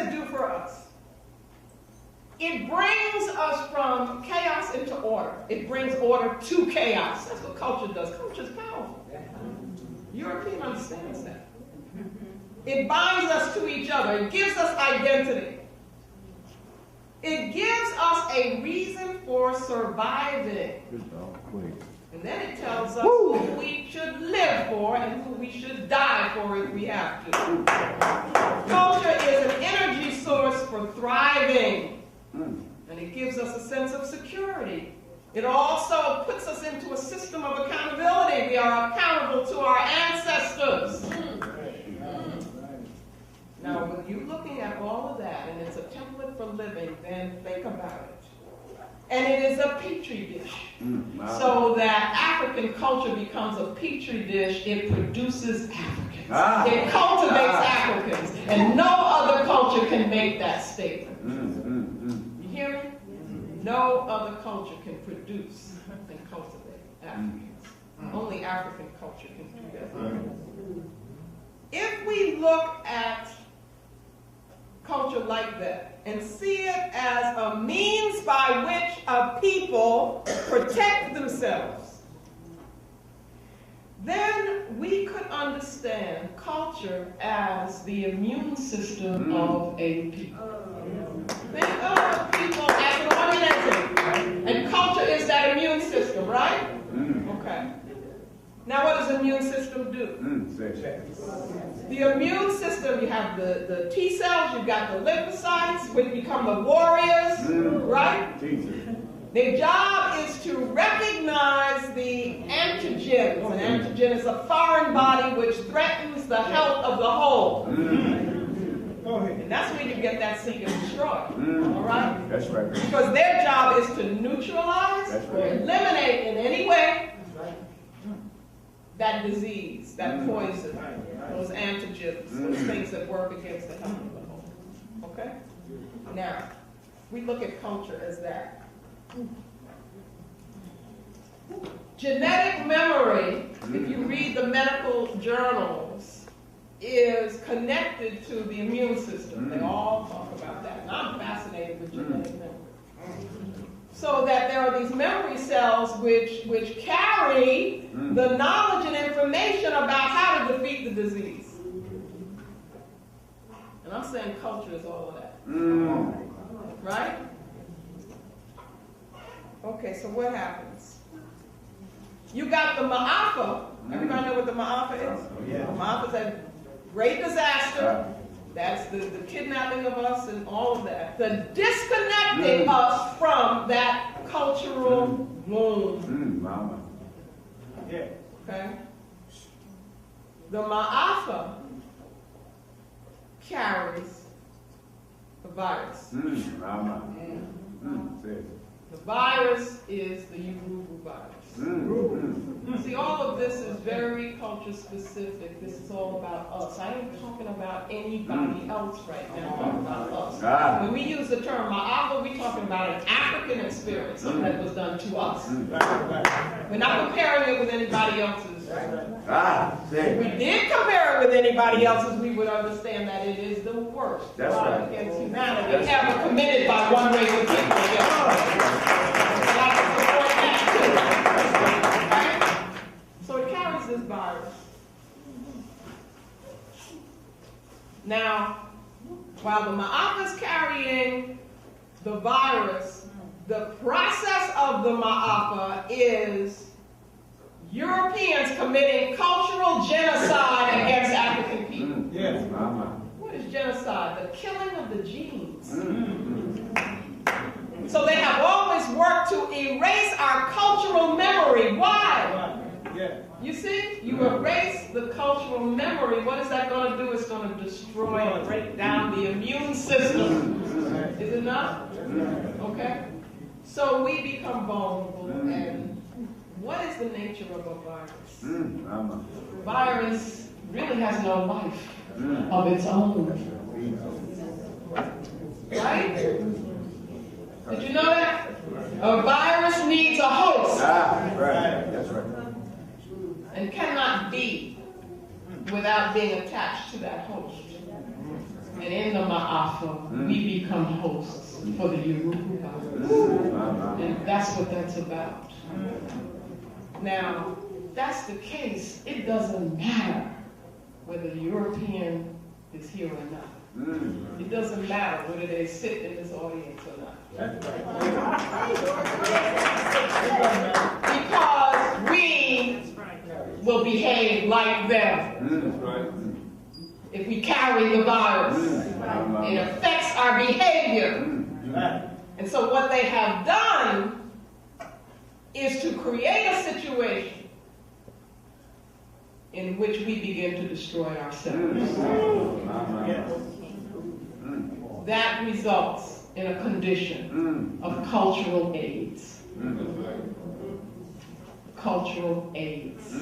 it do for us? It brings us from chaos into order. It brings order to chaos. That's what culture does. Culture is powerful. European understands that. It binds us to each other. It gives us identity. It gives us a reason for surviving. And then it tells us who we should live for and who we should die for if we have to. Culture is an energy source for thriving. And it gives us a sense of security. It also puts us into a system of accountability. We are accountable to our ancestors. Now, when you're looking at all of that, and it's a template for living, then think about it. And it is a petri dish. So that African culture becomes a petri dish, it produces Africans. It cultivates Africans. And no other culture can make that statement. You hear me? No other culture can produce and cultivate Africans. Only African culture can do that. If we look at culture like that and see it as a means by which a people protect themselves, then we could understand culture as the immune system of a people. Think of people as an organism, and culture is that immune system, right? Okay. Now what does the immune system do? The immune system, you have the T cells, you've got the lymphocytes, which become the warriors, right? Their job is to recognize the antigens. An antigen is a foreign body which threatens the health of the whole. And that's where you get that seek and destroy. All right? That's right. Because their job is to neutralize or eliminate in any way that disease, that poison, those antigens, those things that work against the health of the whole. Okay? Now, we look at culture as that. Genetic memory, if you read the medical journals, is connected to the immune system. They all talk about that. And I'm fascinated with genetic memory. So that there are these memory cells which carry the knowledge and information about how to defeat the disease. And I'm saying culture is all of that. Right? Okay, so what happens? You got the Ma'afa. Everybody know what the Ma'afa is? The Ma'afa is a great disaster. That's the kidnapping of us and all of that. The disconnecting us from that cultural womb. Okay? The Ma'afa carries the virus. The virus is the Urubu virus. See, all of this is very culture specific. This is all about us. I ain't talking about anybody else right now. I'm talking about us. When we use the term Ma'afa, we're talking about an African experience, something that was done to us. We're not comparing it with anybody else's. If we did compare it with anybody else's, we would understand that it is the worst crime against humanity ever committed by one race of people. So it carries this virus. Now, while the Ma'afa is carrying the virus, the process of the Ma'afa is Europeans committing cultural genocide against African people. What is genocide? The killing of the genes. So they have always worked to erase our cultural memory. Why? You see, you erase the cultural memory. What is that going to do? It's going to destroy and break down the immune system. Is it not? Okay. So we become vulnerable. And what is the nature of a virus? Virus really has no life of its own. Right? Did you know that? A virus needs a host. That's right. And cannot be without being attached to that host. And in the Ma'afa, we become hosts for the Yoruba. And that's what that's about. Now, that's the case. It doesn't matter whether the European is here or not. It doesn't matter whether they sit in this audience or not. Because we will behave like them. If we carry the virus, it affects our behavior. And so what they have done is to create a situation in which we begin to destroy ourselves. That results in a condition of cultural AIDS. Cultural AIDS.